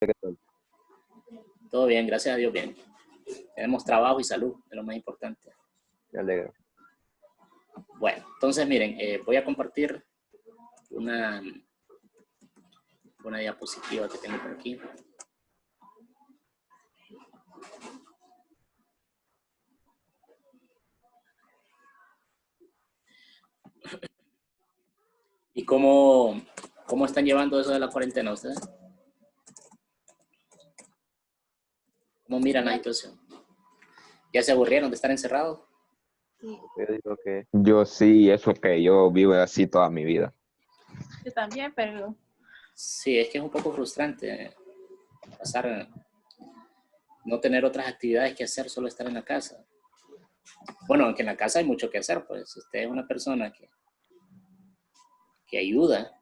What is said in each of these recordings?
¿Qué tal? Todo bien, gracias a Dios, bien. Tenemos trabajo y salud, es lo más importante. Me alegro. Bueno, entonces miren, voy a compartir una, una diapositiva que tengo por aquí. ¿Y cómo están llevando eso de la cuarentena ustedes? ¿Cómo miran la situación? ¿Ya se aburrieron de estar encerrados? Yo digo que yo sí, eso que yo vivo así toda mi vida. Yo también, pero Sí, es que es un poco frustrante pasar, no tener otras actividades que hacer, solo estar en la casa. Bueno, aunque en la casa hay mucho que hacer, pues si usted es una persona que ayuda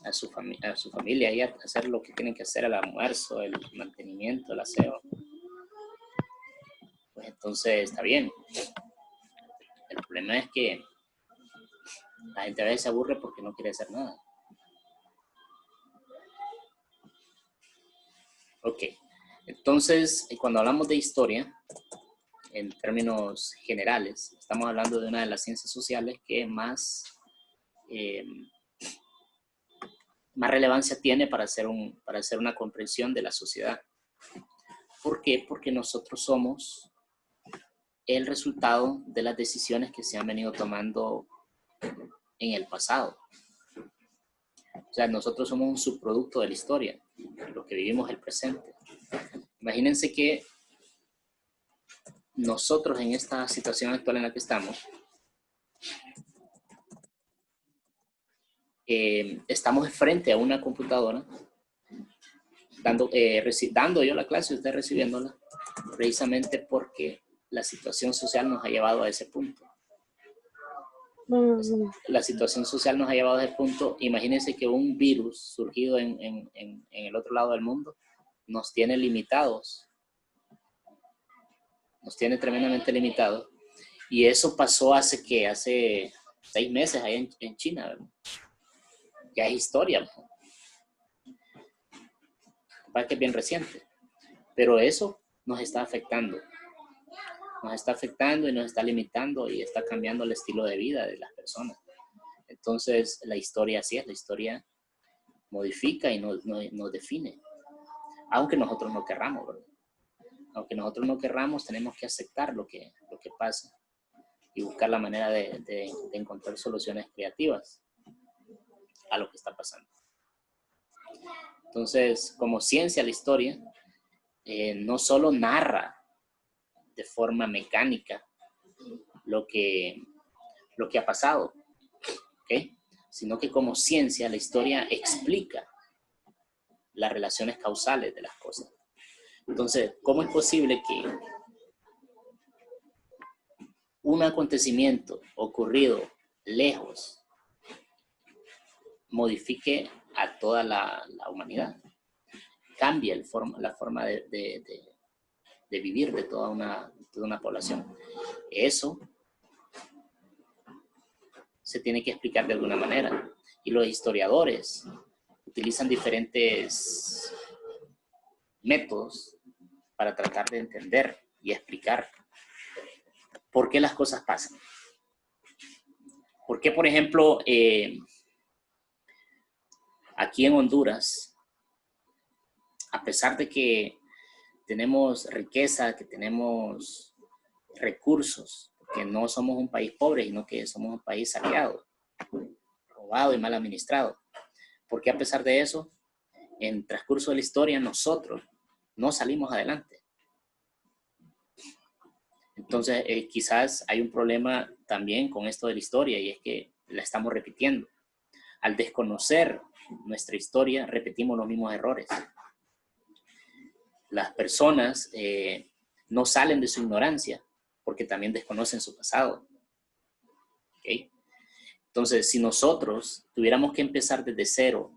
a su familia y a hacer lo que tienen que hacer, el almuerzo, el mantenimiento, el aseo, pues entonces está bien. El problema es que la gente a veces se aburre porque no quiere hacer nada. Ok, entonces cuando hablamos de historia, en términos generales, estamos hablando de una de las ciencias sociales que más relevancia tiene para hacer una comprensión de la sociedad. ¿Por qué? Porque nosotros somos el resultado de las decisiones que se han venido tomando en el pasado. O sea, nosotros somos un subproducto de la historia, lo que vivimos el presente. Imagínense que nosotros en esta situación actual en la que estamos, estamos frente a una computadora, dando yo la clase y usted recibiéndola, precisamente porque la situación social nos ha llevado a ese punto. La situación social nos ha llevado a ese punto. Imagínense que un virus surgido en el otro lado del mundo nos tiene limitados, nos tiene tremendamente limitados. Y eso pasó hace 6 meses ahí en China, ¿verdad? Ya es historia, ¿no? Para que es bien reciente. Pero eso nos está afectando. Nos está afectando y nos está limitando y está cambiando el estilo de vida de las personas. Entonces, la historia así es, la historia modifica y nos define. Aunque nosotros no querramos, ¿verdad? Aunque nosotros no querramos, tenemos que aceptar lo que pasa y buscar la manera de encontrar soluciones creativas a lo que está pasando. Entonces, como ciencia, la historia no solo narra de forma mecánica lo que ha pasado, ¿okay? Sino que como ciencia, la historia explica las relaciones causales de las cosas. Entonces, ¿cómo es posible que un acontecimiento ocurrido lejos modifique a toda la humanidad? Cambia la forma de vivir de toda una población. Eso se tiene que explicar de alguna manera. Y los historiadores utilizan diferentes métodos para tratar de entender y explicar por qué las cosas pasan. ¿Por qué, por ejemplo, aquí en Honduras, a pesar de que tenemos riqueza, que tenemos recursos, que no somos un país pobre, sino que somos un país saqueado, robado y mal administrado? Porque a pesar de eso, en el transcurso de la historia, nosotros no salimos adelante. Entonces, quizás hay un problema también con esto de la historia, y es que la estamos repitiendo. Al desconocer nuestra historia, repetimos los mismos errores. Las personas no salen de su ignorancia porque también desconocen su pasado. ¿Okay? Entonces, si nosotros tuviéramos que empezar desde cero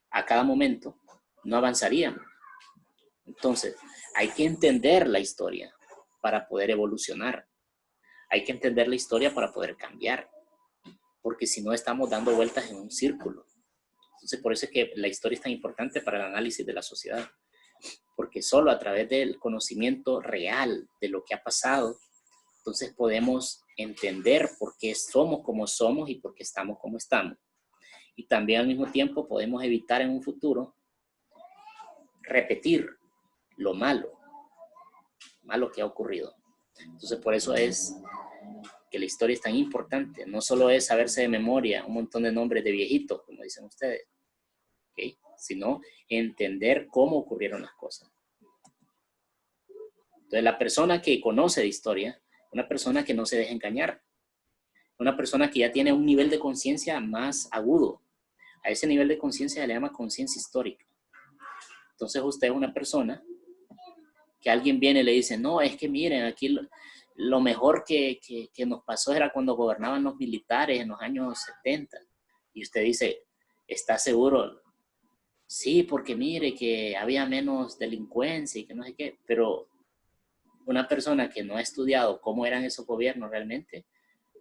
a cada momento, no avanzaríamos. Entonces, hay que entender la historia para poder evolucionar. Hay que entender la historia para poder cambiar. Porque si no, estamos dando vueltas en un círculo. Entonces, por eso es que la historia es tan importante para el análisis de la sociedad. Porque solo a través del conocimiento real de lo que ha pasado, entonces podemos entender por qué somos como somos y por qué estamos como estamos. Y también al mismo tiempo podemos evitar en un futuro repetir lo malo que ha ocurrido. Entonces, por eso es que la historia es tan importante. No solo es saberse de memoria un montón de nombres de viejitos, como dicen ustedes, ¿okay? Sino entender cómo ocurrieron las cosas. Entonces, la persona que conoce de historia, una persona que no se deja engañar, una persona que ya tiene un nivel de conciencia más agudo. A ese nivel de conciencia se le llama conciencia histórica. Entonces, usted es una persona que alguien viene y le dice, no, es que miren, aquí lo mejor que nos pasó era cuando gobernaban los militares en los años 70. Y usted dice, ¿está seguro? Sí, porque mire que había menos delincuencia y que no sé qué. Pero una persona que no ha estudiado cómo eran esos gobiernos realmente,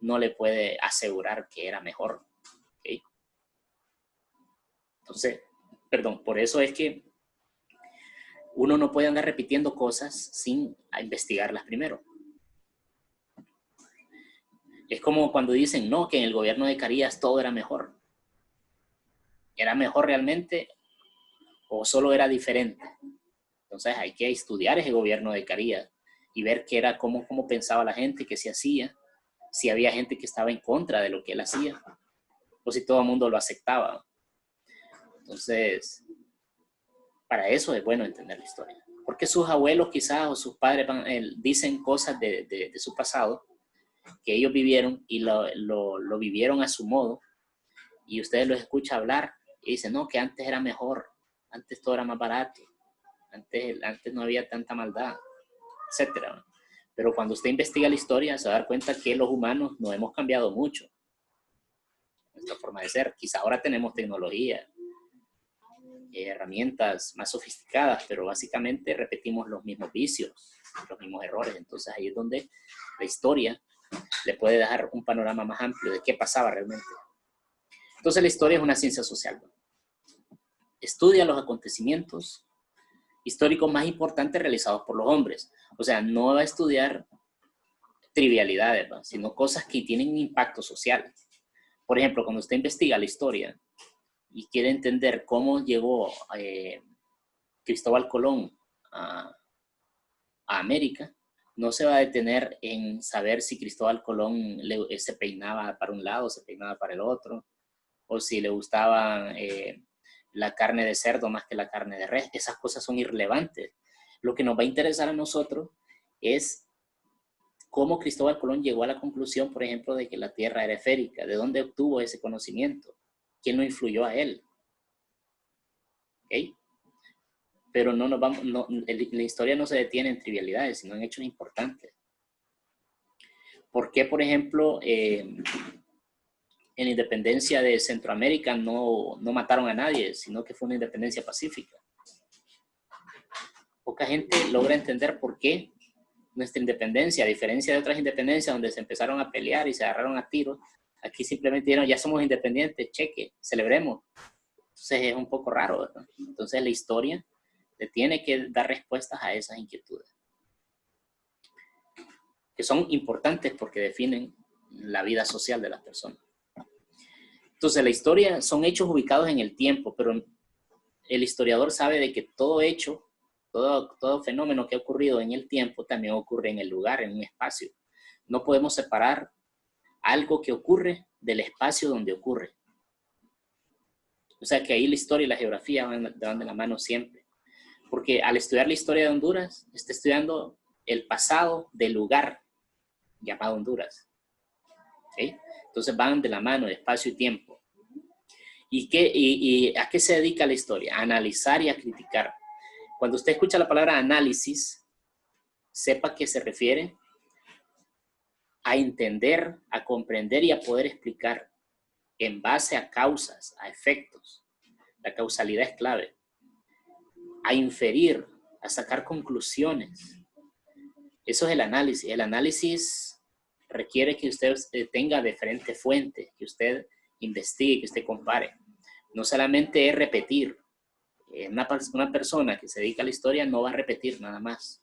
no le puede asegurar que era mejor. ¿Okay? Entonces, perdón, por eso es que uno no puede andar repitiendo cosas sin investigarlas primero. Es como cuando dicen, no, que en el gobierno de Carías todo era mejor. ¿Era mejor realmente o solo era diferente? Entonces hay que estudiar ese gobierno de Carías y ver qué era, cómo pensaba la gente, qué se hacía, si había gente que estaba en contra de lo que él hacía o si todo el mundo lo aceptaba. Entonces, para eso es bueno entender la historia. Porque sus abuelos quizás o sus padres dicen cosas de su pasado que ellos vivieron y lo vivieron a su modo, y ustedes los escuchan hablar y dicen, no, que antes era mejor, antes todo era más barato, antes no había tanta maldad, etc. Pero cuando usted investiga la historia, se va a dar cuenta que los humanos no hemos cambiado mucho. Nuestra forma de ser, quizá ahora tenemos tecnología, herramientas más sofisticadas, pero básicamente repetimos los mismos vicios, los mismos errores. Entonces ahí es donde la historia le puede dar un panorama más amplio de qué pasaba realmente. Entonces la historia es una ciencia social. Estudia los acontecimientos históricos más importantes realizados por los hombres. O sea, no va a estudiar trivialidades, ¿no? Sino cosas que tienen un impacto social. Por ejemplo, cuando usted investiga la historia y quiere entender cómo llegó Cristóbal Colón a América, no se va a detener en saber si Cristóbal Colón se peinaba para un lado, se peinaba para el otro, o si le gustaba la carne de cerdo más que la carne de res. Esas cosas son irrelevantes. Lo que nos va a interesar a nosotros es cómo Cristóbal Colón llegó a la conclusión, por ejemplo, de que la Tierra era esférica. ¿De dónde obtuvo ese conocimiento? ¿Quién lo influyó a él? ¿Okay? Pero no nos vamos, no, la historia no se detiene en trivialidades, sino en hechos importantes. ¿Por qué, por ejemplo, en la independencia de Centroamérica no mataron a nadie, sino que fue una independencia pacífica? Poca gente logra entender por qué nuestra independencia, a diferencia de otras independencias donde se empezaron a pelear y se agarraron a tiros, aquí simplemente dijeron, ya somos independientes, cheque, celebremos. Entonces es un poco raro, ¿verdad? Entonces la historia le tiene que dar respuestas a esas inquietudes, que son importantes porque definen la vida social de las personas. Entonces la historia son hechos ubicados en el tiempo, pero el historiador sabe de que todo hecho, todo fenómeno que ha ocurrido en el tiempo también ocurre en el lugar, en un espacio. No podemos separar algo que ocurre del espacio donde ocurre. O sea que ahí la historia y la geografía van de la mano siempre. Porque al estudiar la historia de Honduras, está estudiando el pasado del lugar llamado Honduras. ¿Okay? Entonces van de la mano, de espacio y tiempo. ¿Y a qué se dedica la historia? A analizar y a criticar. Cuando usted escucha la palabra análisis, sepa que se refiere a entender, a comprender y a poder explicar en base a causas, a efectos. La causalidad es clave. A inferir, a sacar conclusiones. Eso es el análisis. El análisis requiere que usted tenga diferentes fuentes, que usted investigue, que usted compare. No solamente es repetir. Una persona que se dedica a la historia no va a repetir nada más.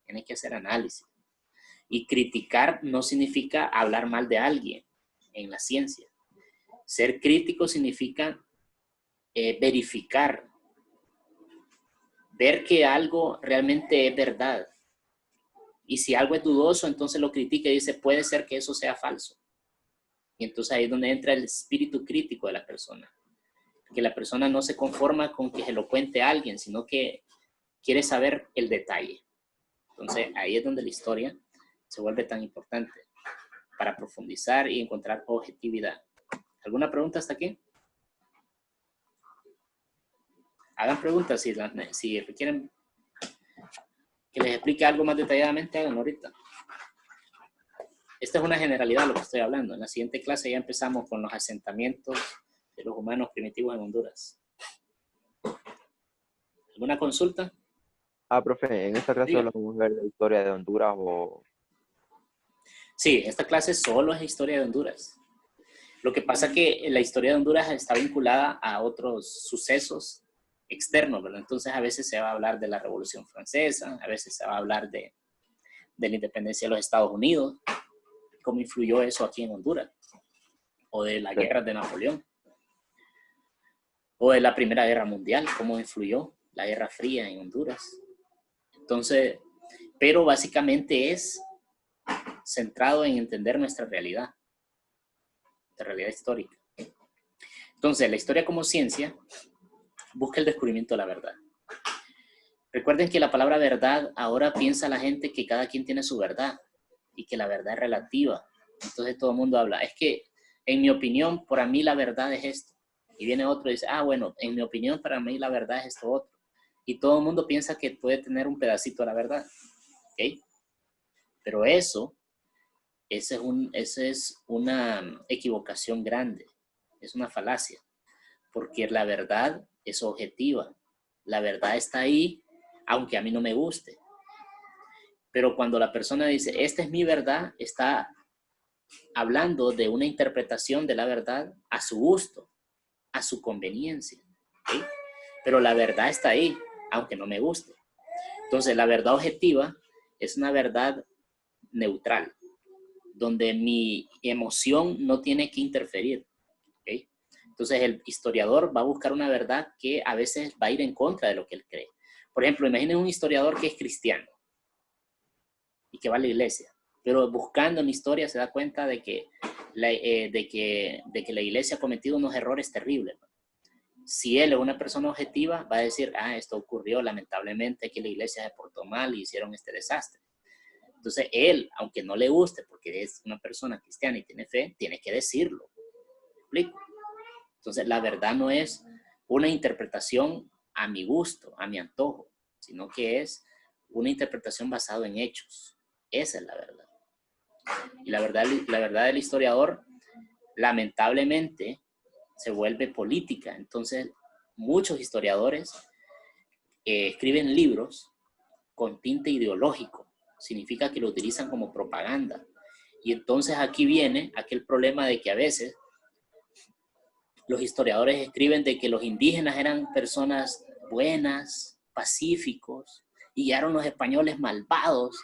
Tiene que hacer análisis. Y criticar no significa hablar mal de alguien en la ciencia. Ser crítico significa verificar, ver que algo realmente es verdad. Y si algo es dudoso, entonces lo critica y dice, puede ser que eso sea falso. Y entonces ahí es donde entra el espíritu crítico de la persona. Que la persona no se conforma con que se lo cuente a alguien, sino que quiere saber el detalle. Entonces ahí es donde la historia se vuelve tan importante para profundizar y encontrar objetividad. ¿Alguna pregunta hasta aquí? Hagan preguntas si requieren que les explique algo más detalladamente, háganlo ahorita. Esta es una generalidad de lo que estoy hablando. En la siguiente clase ya empezamos con los asentamientos de los humanos primitivos en Honduras. ¿Alguna consulta? Profe, en esta clase Diga. vamos a ver la historia de Honduras o... Sí, esta clase solo es historia de Honduras. Lo que pasa es que la historia de Honduras está vinculada a otros sucesos externos, ¿verdad? Entonces a veces se va a hablar de la Revolución Francesa, a veces se va a hablar de la independencia de los Estados Unidos, cómo influyó eso aquí en Honduras, o de las guerras de Napoleón, o de la Primera Guerra Mundial, cómo influyó la Guerra Fría en Honduras. Entonces, pero básicamente es centrado en entender nuestra realidad histórica. Entonces, la historia como ciencia busca el descubrimiento de la verdad. Recuerden que la palabra verdad, ahora piensa la gente que cada quien tiene su verdad y que la verdad es relativa. Entonces todo el mundo habla, es que en mi opinión, para mí la verdad es esto. Y viene otro y dice, bueno, en mi opinión, para mí la verdad es esto otro. Y todo el mundo piensa que puede tener un pedacito de la verdad. ¿Ok? Pero esa es una equivocación grande. Es una falacia. Porque la verdad es objetiva. La verdad está ahí, aunque a mí no me guste. Pero cuando la persona dice, esta es mi verdad, está hablando de una interpretación de la verdad a su gusto, a su conveniencia. ¿Sí? Pero la verdad está ahí, aunque no me guste. Entonces, la verdad objetiva es una verdad neutral, donde mi emoción no tiene que interferir. ¿Sí? Entonces, el historiador va a buscar una verdad que a veces va a ir en contra de lo que él cree. Por ejemplo, imaginen un historiador que es cristiano y que va a la iglesia, pero buscando en la historia se da cuenta de que la iglesia ha cometido unos errores terribles. Si él es una persona objetiva, va a decir, esto ocurrió lamentablemente, que la iglesia se portó mal y hicieron este desastre. Entonces él, aunque no le guste, porque es una persona cristiana y tiene fe, tiene que decirlo. ¿Me explico? Entonces la verdad no es una interpretación a mi gusto, a mi antojo, sino que es una interpretación basada en hechos. Esa es la verdad. Y la verdad del historiador, lamentablemente, se vuelve política. Entonces, muchos historiadores escriben libros con tinte ideológico. Significa que lo utilizan como propaganda. Y entonces aquí viene aquel problema de que a veces los historiadores escriben de que los indígenas eran personas buenas, pacíficos, y llegaron los españoles malvados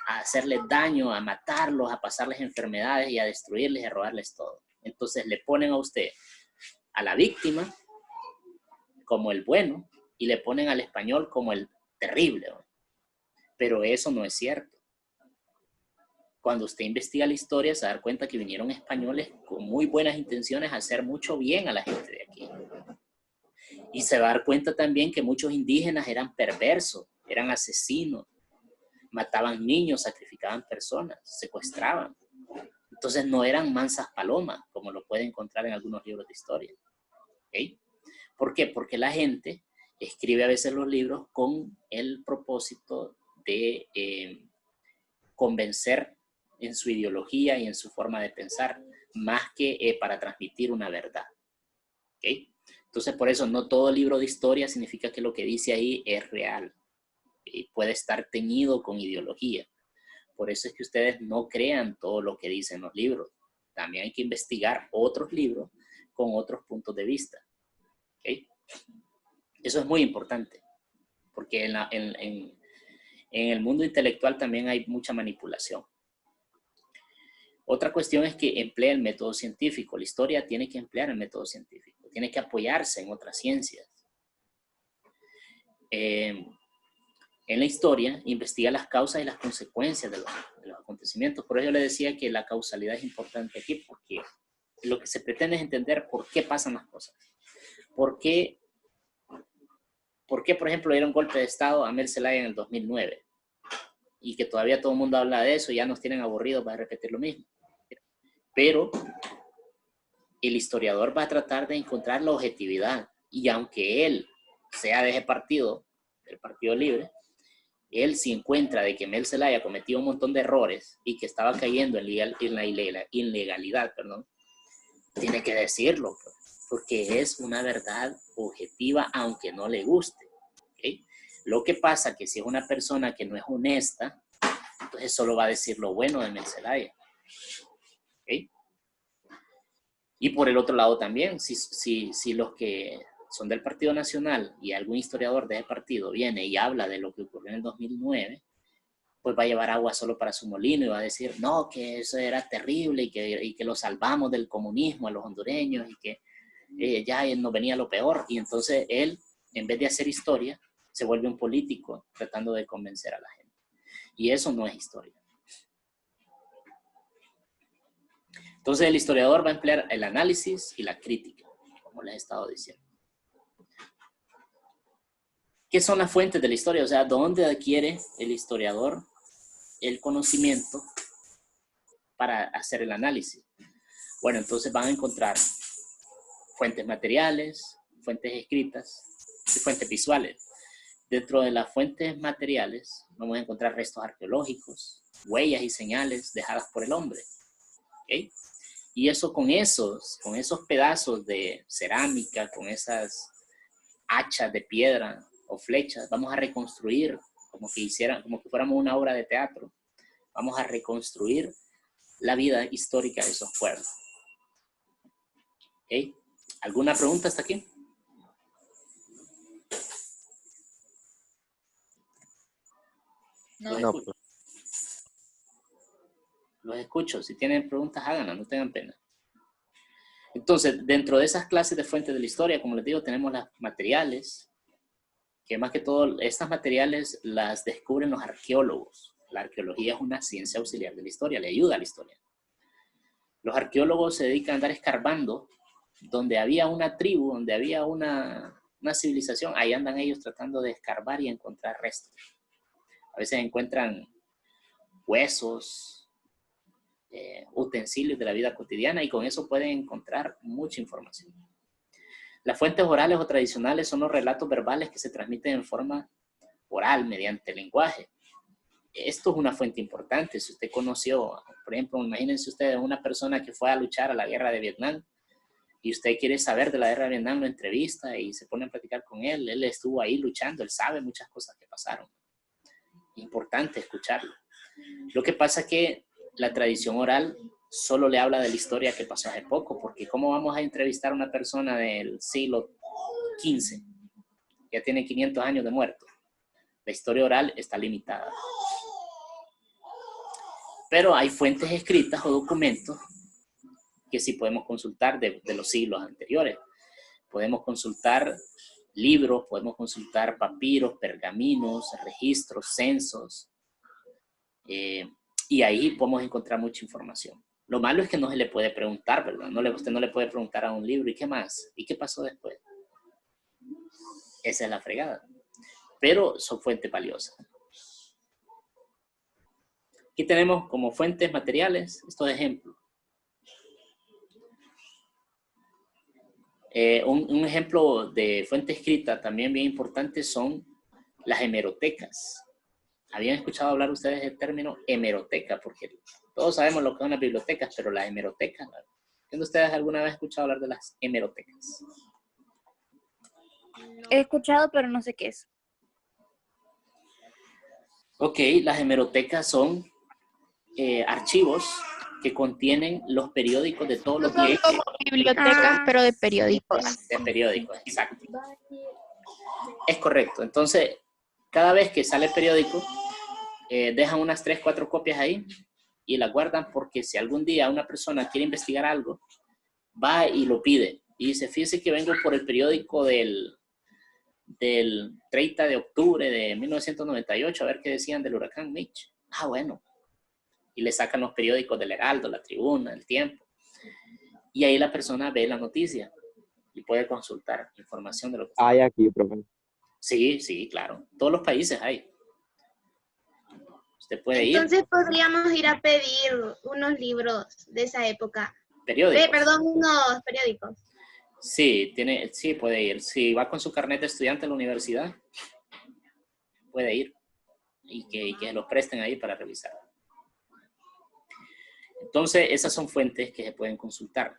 a hacerles daño, a matarlos, a pasarles enfermedades y a destruirles y a robarles todo. Entonces le ponen a usted a la víctima como el bueno y le ponen al español como el terrible. Pero eso no es cierto. Cuando usted investiga la historia se da cuenta que vinieron españoles con muy buenas intenciones a hacer mucho bien a la gente de aquí. Y se va a dar cuenta también que muchos indígenas eran perversos, eran asesinos, mataban niños, sacrificaban personas, secuestraban. Entonces no eran mansas palomas, como lo puede encontrar en algunos libros de historia. ¿Okay? ¿Por qué? Porque la gente escribe a veces los libros con el propósito de convencer en su ideología y en su forma de pensar, más que para transmitir una verdad. ¿Okay? Entonces, por eso no todo libro de historia significa que lo que dice ahí es real. Y puede estar teñido con ideología. Por eso es que ustedes no crean todo lo que dicen los libros. También hay que investigar otros libros con otros puntos de vista. ¿Ok? Eso es muy importante, porque en el mundo intelectual también hay mucha manipulación. Otra cuestión es que emplea el método científico. La historia tiene que emplear el método científico, tiene que apoyarse en otras ciencias. En la historia investiga las causas y las consecuencias de los acontecimientos. Por eso yo le decía que la causalidad es importante aquí, porque lo que se pretende es entender por qué pasan las cosas. ¿Por qué, por ejemplo, dieron golpe de Estado a Mel Zelaya en el 2009? Y que todavía todo el mundo habla de eso y ya nos tienen aburridos para repetir lo mismo. Pero el historiador va a tratar de encontrar la objetividad. Y aunque él sea de ese partido, del Partido Libre, él si encuentra de que Mel Zelaya cometió un montón de errores y que estaba cayendo en la ilegalidad, tiene que decirlo, porque es una verdad objetiva, aunque no le guste. ¿Okay? Lo que pasa es que si es una persona que no es honesta, entonces solo va a decir lo bueno de Mel Zelaya. ¿Okay? Y por el otro lado también, si los que son del Partido Nacional y algún historiador de ese partido viene y habla de lo que ocurrió en el 2009, pues va a llevar agua solo para su molino y va a decir, no, que eso era terrible y que lo salvamos del comunismo a los hondureños y que ya nos venía lo peor. Y entonces él, en vez de hacer historia, se vuelve un político tratando de convencer a la gente. Y eso no es historia. Entonces el historiador va a emplear el análisis y la crítica, como les he estado diciendo. ¿Qué son las fuentes de la historia? O sea, ¿dónde adquiere el historiador el conocimiento para hacer el análisis? Bueno, entonces van a encontrar fuentes materiales, fuentes escritas y fuentes visuales. Dentro de las fuentes materiales vamos a encontrar restos arqueológicos, huellas y señales dejadas por el hombre. ¿Okay? Y eso con esos pedazos de cerámica, con esas hachas de piedra o flechas, vamos a reconstruir como que fuéramos una obra de teatro. Vamos a reconstruir la vida histórica de esos pueblos. ¿Okay? ¿Alguna pregunta hasta aquí? No. Los escucho. Si tienen preguntas, háganlas, no tengan pena. Entonces, dentro de esas clases de fuentes de la historia, como les digo, tenemos las materiales, que más que todo, estas materiales las descubren los arqueólogos. La arqueología es una ciencia auxiliar de la historia, le ayuda a la historia. Los arqueólogos se dedican a andar escarbando donde había una tribu, donde había una civilización, ahí andan ellos tratando de escarbar y encontrar restos. A veces encuentran huesos, utensilios de la vida cotidiana y con eso pueden encontrar mucha información. Las fuentes orales o tradicionales son los relatos verbales que se transmiten en forma oral mediante el lenguaje. Esto es una fuente importante. Si usted conoció, por ejemplo, imagínense ustedes una persona que fue a luchar a la guerra de Vietnam y usted quiere saber de la guerra de Vietnam, lo entrevista y se pone a platicar con él. Él estuvo ahí luchando, él sabe muchas cosas que pasaron. Importante escucharlo. Lo que pasa es que la tradición oral solo le habla de la historia que pasó hace poco, porque ¿cómo vamos a entrevistar a una persona del siglo XV? Ya tiene 500 años de muerto. La historia oral está limitada. Pero hay fuentes escritas o documentos que sí podemos consultar de los siglos anteriores. Podemos consultar libros, podemos consultar papiros, pergaminos, registros, censos. Y ahí podemos encontrar mucha información. Lo malo es que no se le puede preguntar, ¿verdad? Usted no le puede preguntar a un libro, ¿y qué más? ¿Y qué pasó después? Esa es la fregada. Pero son fuentes valiosas. Aquí tenemos como fuentes materiales estos ejemplos. Un ejemplo de fuente escrita también bien importante son las hemerotecas. ¿Habían escuchado hablar ustedes del término hemeroteca? Porque todos sabemos lo que son las bibliotecas, pero las hemerotecas, ¿no? ¿Ustedes alguna vez escuchado hablar de las hemerotecas? He escuchado, pero no sé qué es. Ok, las hemerotecas son archivos que contienen los periódicos de todos los Son países. como bibliotecas, pero de periódicos. De periódicos, exacto. Es correcto. Entonces, cada vez que sale el periódico, dejan unas 3, 4 copias ahí y las guardan porque si algún día una persona quiere investigar algo, va y lo pide. Y dice, fíjese que vengo por el periódico del 30 de octubre de 1998 a ver qué decían del huracán Mitch. Ah, bueno. Y le sacan los periódicos del Heraldo, La Tribuna, El Tiempo. Y ahí la persona ve la noticia y puede consultar información de lo que está. Hay aquí, profe. Sí, sí, claro. Todos los países hay. Usted puede ir. Entonces podríamos ir a pedir unos libros de esa época. Periódicos. Perdón, unos periódicos. Sí, sí, puede ir. Si va con su carnet de estudiante a la universidad, puede ir y que los presten ahí para revisar. Entonces, esas son fuentes que se pueden consultar.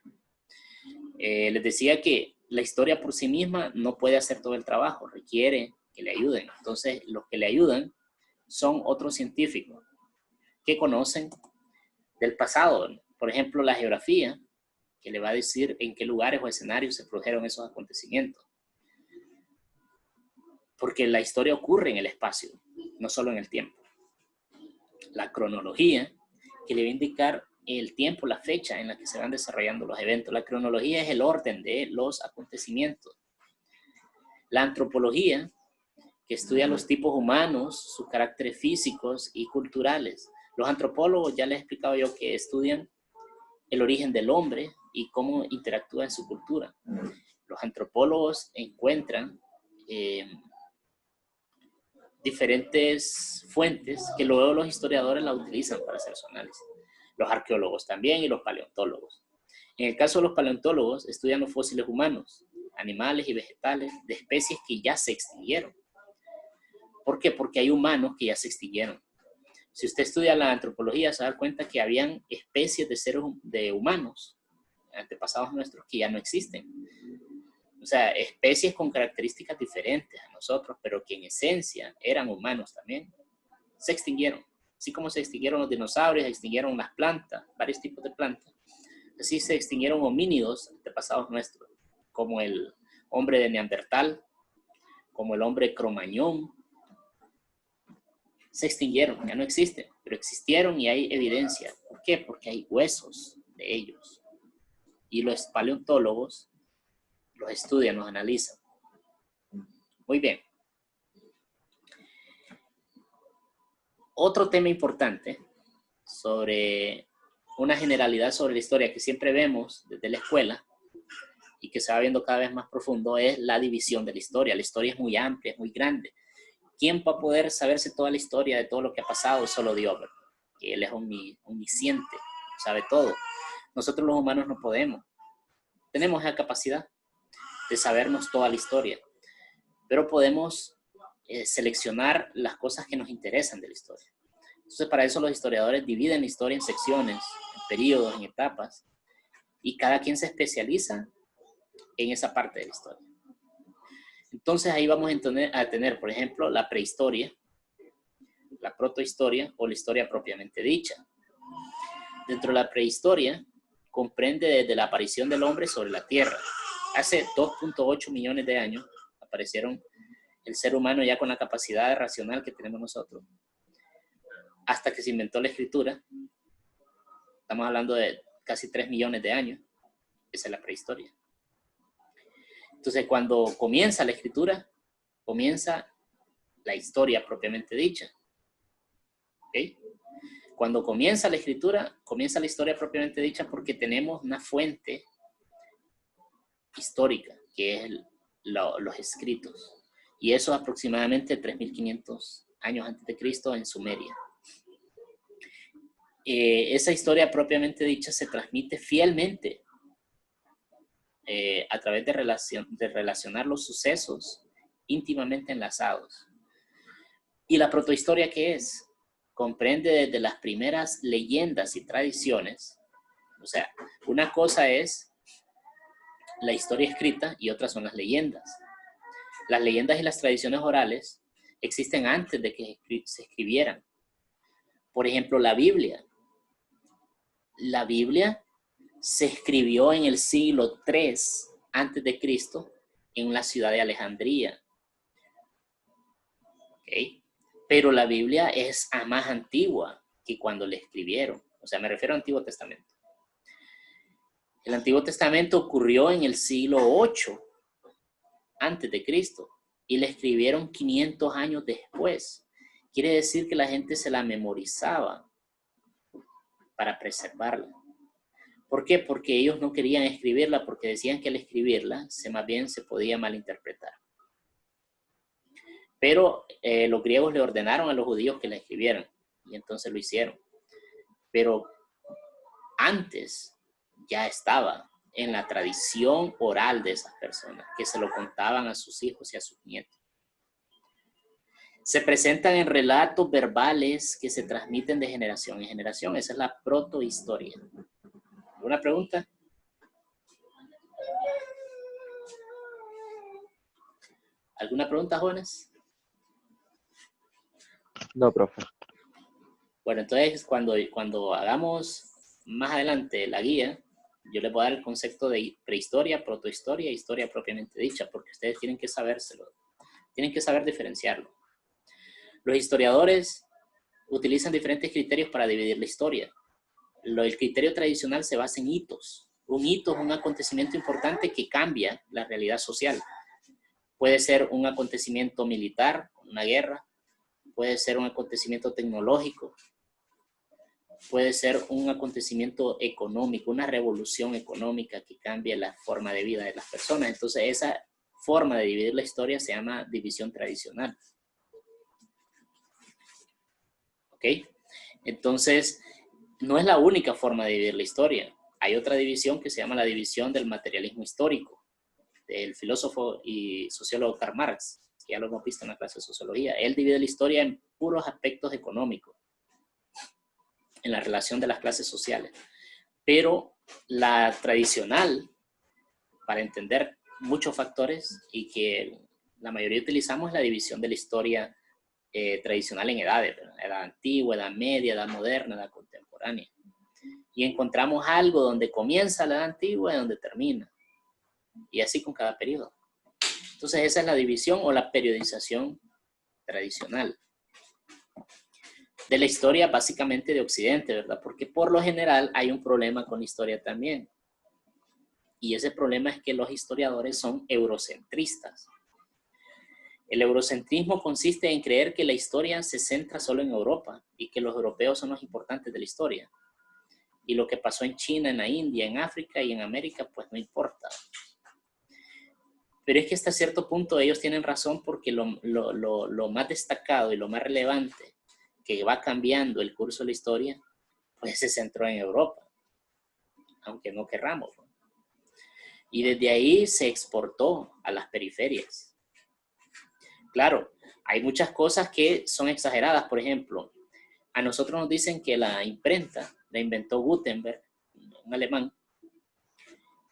Les decía que la historia por sí misma no puede hacer todo el trabajo, requiere que le ayuden. Entonces, los que le ayudan son otros científicos que conocen del pasado. Por ejemplo, la geografía, que le va a decir en qué lugares o escenarios se produjeron esos acontecimientos. Porque la historia ocurre en el espacio, no solo en el tiempo. La cronología, que le va a indicar el tiempo, la fecha en la que se van desarrollando los eventos. La cronología es el orden de los acontecimientos. La antropología, que estudia los tipos humanos, sus caracteres físicos y culturales. Los antropólogos, ya les he explicado yo, que estudian el origen del hombre y cómo interactúa en su cultura. Los antropólogos encuentran diferentes fuentes que luego los historiadores la utilizan para hacer su análisis. Los arqueólogos también y los paleontólogos. En el caso de los paleontólogos, estudian los fósiles humanos, animales y vegetales de especies que ya se extinguieron. ¿Por qué? Porque hay humanos que ya se extinguieron. Si usted estudia la antropología, se da cuenta que habían especies de seres de humanos, antepasados nuestros, que ya no existen. O sea, especies con características diferentes a nosotros, pero que en esencia eran humanos también, se extinguieron. Así como se extinguieron los dinosaurios, se extinguieron las plantas, varios tipos de plantas. Así se extinguieron homínidos antepasados nuestros, como el hombre de Neandertal, como el hombre Cromañón. Se extinguieron, ya no existen, pero existieron y hay evidencia. ¿Por qué? Porque hay huesos de ellos. Y los paleontólogos los estudian, los analizan. Muy bien. Otro tema importante sobre una generalidad sobre la historia que siempre vemos desde la escuela y que se va viendo cada vez más profundo es la división de la historia. La historia es muy amplia, es muy grande. ¿Quién va a poder saberse toda la historia de todo lo que ha pasado? Solo Dios, ¿verdad? Que Él es omnisciente, sabe todo. Nosotros los humanos no podemos. Tenemos esa capacidad de sabernos toda la historia, pero podemos seleccionar las cosas que nos interesan de la historia. Entonces, para eso los historiadores dividen la historia en secciones, en periodos, en etapas, y cada quien se especializa en esa parte de la historia. Entonces, ahí vamos a tener, por ejemplo, la prehistoria, la protohistoria o la historia propiamente dicha. Dentro de la prehistoria, comprende desde la aparición del hombre sobre la Tierra. Hace 2.8 millones de años aparecieron el ser humano ya con la capacidad racional que tenemos nosotros. Hasta que se inventó la escritura. Estamos hablando de casi 3 millones de años. Esa es la prehistoria. Entonces, cuando comienza la escritura, comienza la historia propiamente dicha. ¿Okay? Cuando comienza la escritura, comienza la historia propiamente dicha porque tenemos una fuente histórica, que es los escritos. Y eso es aproximadamente 3.500 años antes de Cristo en Sumeria. Esa historia propiamente dicha se transmite fielmente a través de relacionar los sucesos íntimamente enlazados. ¿Y la protohistoria qué es? Comprende desde las primeras leyendas y tradiciones. O sea, una cosa es la historia escrita y otras son las leyendas. Las leyendas y las tradiciones orales existen antes de que se escribieran. Por ejemplo, la Biblia. la Biblia se escribió en el siglo III antes de Cristo en la ciudad de Alejandría. ¿Okay? Pero la Biblia es más antigua que cuando le escribieron. O sea, me refiero al Antiguo Testamento. El Antiguo Testamento ocurrió en el siglo VIII antes de Cristo y le escribieron 500 años después. Quiere decir que la gente se la memorizaba para preservarla. ¿Por qué? Porque ellos no querían escribirla porque decían que al escribirla más bien se podía malinterpretar. Pero los griegos le ordenaron a los judíos que la escribieran y entonces lo hicieron. Pero antes ya estaba en la tradición oral de esas personas, que se lo contaban a sus hijos y a sus nietos. Se presentan en relatos verbales que se transmiten de generación en generación. Esa es la protohistoria. ¿Alguna pregunta? ¿Alguna pregunta, jóvenes? No, profe. Bueno, entonces cuando hagamos más adelante la guía, yo les voy a dar el concepto de prehistoria, protohistoria e historia propiamente dicha, porque ustedes tienen que sabérselo, tienen que saber diferenciarlo. Los historiadores utilizan diferentes criterios para dividir la historia. El criterio tradicional se basa en hitos. Un hito es un acontecimiento importante que cambia la realidad social. Puede ser un acontecimiento militar, una guerra, puede ser un acontecimiento tecnológico, puede ser un acontecimiento económico, una revolución económica que cambia la forma de vida de las personas. Entonces, esa forma de dividir la historia se llama división tradicional. ¿Ok? Entonces, no es la única forma de dividir la historia. Hay otra división que se llama la división del materialismo histórico, del filósofo y sociólogo Karl Marx, que ya lo hemos visto en la clase de sociología. Él divide la historia en puros aspectos económicos, en la relación de las clases sociales. Pero la tradicional, para entender muchos factores y que la mayoría utilizamos, es la división de la historia tradicional en edades, ¿verdad? Edad antigua, edad media, edad moderna, edad contemporánea. Y encontramos algo donde comienza la edad antigua y donde termina. Y así con cada periodo. Entonces esa es la división o la periodización tradicional de la historia básicamente de Occidente, ¿verdad? Porque por lo general hay un problema con la historia también. Y ese problema es que los historiadores son eurocentristas. El eurocentrismo consiste en creer que la historia se centra solo en Europa y que los europeos son los importantes de la historia. Y lo que pasó en China, en la India, en África y en América, pues no importa. Pero es que hasta cierto punto ellos tienen razón porque lo más destacado y lo más relevante que va cambiando el curso de la historia, pues se centró en Europa, aunque no querramos. Y desde ahí se exportó a las periferias. Claro, hay muchas cosas que son exageradas. Por ejemplo, a nosotros nos dicen que la imprenta la inventó Gutenberg, un alemán,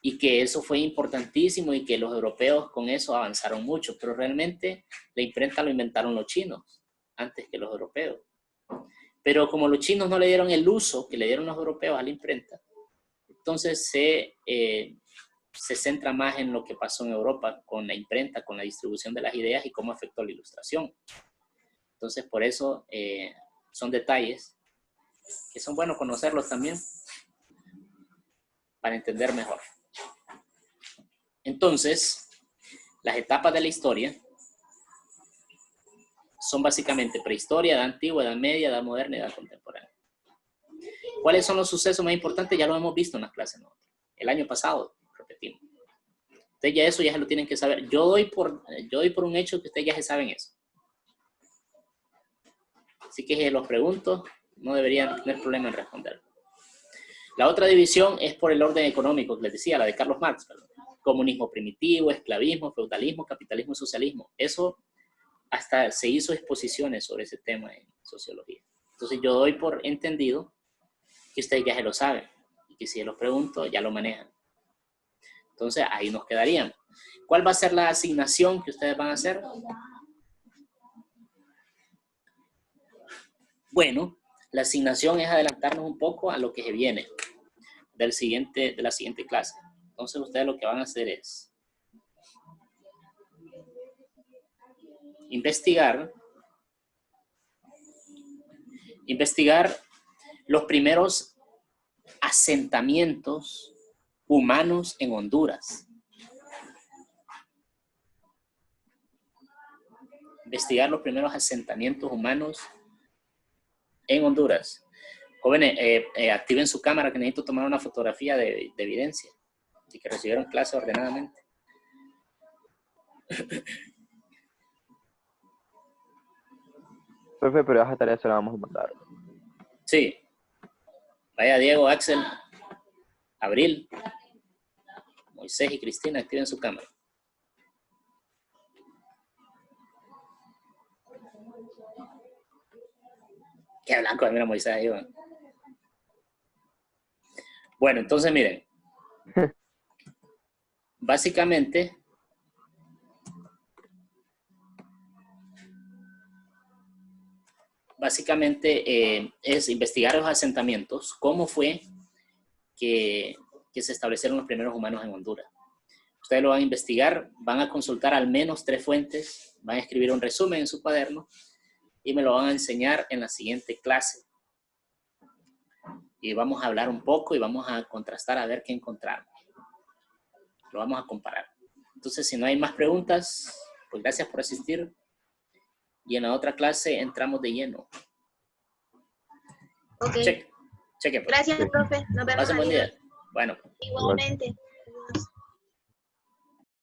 y que eso fue importantísimo y que los europeos con eso avanzaron mucho, pero realmente la imprenta lo inventaron los chinos antes que los europeos. Pero como los chinos no le dieron el uso que le dieron los europeos a la imprenta, entonces se centra más en lo que pasó en Europa con la imprenta, con la distribución de las ideas y cómo afectó la ilustración. Entonces, por eso son detalles que son buenos conocerlos también para entender mejor. Entonces, las etapas de la historia son básicamente prehistoria, edad antigua, edad media, edad moderna y edad contemporánea. ¿Cuáles son los sucesos más importantes? Ya lo hemos visto en las clases, ¿no? El año pasado, repetimos. Ustedes ya eso ya se lo tienen que saber. Yo doy por un hecho que ustedes ya se saben eso. Así que si los pregunto, no deberían tener problema en responder. La otra división es por el orden económico, que les decía, la de Carlos Marx. Perdón. Comunismo primitivo, esclavismo, feudalismo, capitalismo y socialismo. Eso hasta se hizo exposiciones sobre ese tema en sociología. Entonces yo doy por entendido que ustedes ya se lo saben y que si los pregunto ya lo manejan. Entonces ahí nos quedaríamos. ¿Cuál va a ser la asignación que ustedes van a hacer? Bueno, la asignación es adelantarnos un poco a lo que se viene. de la siguiente clase. Entonces ustedes lo que van a hacer es investigar los primeros asentamientos humanos en Honduras. Investigar los primeros asentamientos humanos en Honduras. Jóvenes, activen su cámara que necesito tomar una fotografía de evidencia y que recibieron clase ordenadamente. Profe, pero esa tarea se la vamos a mandar. Sí. Vaya Diego, Axel, Abril, Moisés y Cristina, activen su cámara. Qué blanco, mira Moisés ahí, va. Bueno, entonces miren. Básicamente, es investigar los asentamientos, cómo fue que se establecieron los primeros humanos en Honduras. Ustedes lo van a investigar, van a consultar al menos 3 fuentes, van a escribir un resumen en su cuaderno y me lo van a enseñar en la siguiente clase. Y vamos a hablar un poco y vamos a contrastar a ver qué encontramos. Lo vamos a comparar. Entonces, si no hay más preguntas, pues gracias por asistir. Y en la otra clase entramos de lleno. Ok. Cheque. Pues. Gracias, profe. Nos vemos. Pasen buen día. Bueno. Igualmente.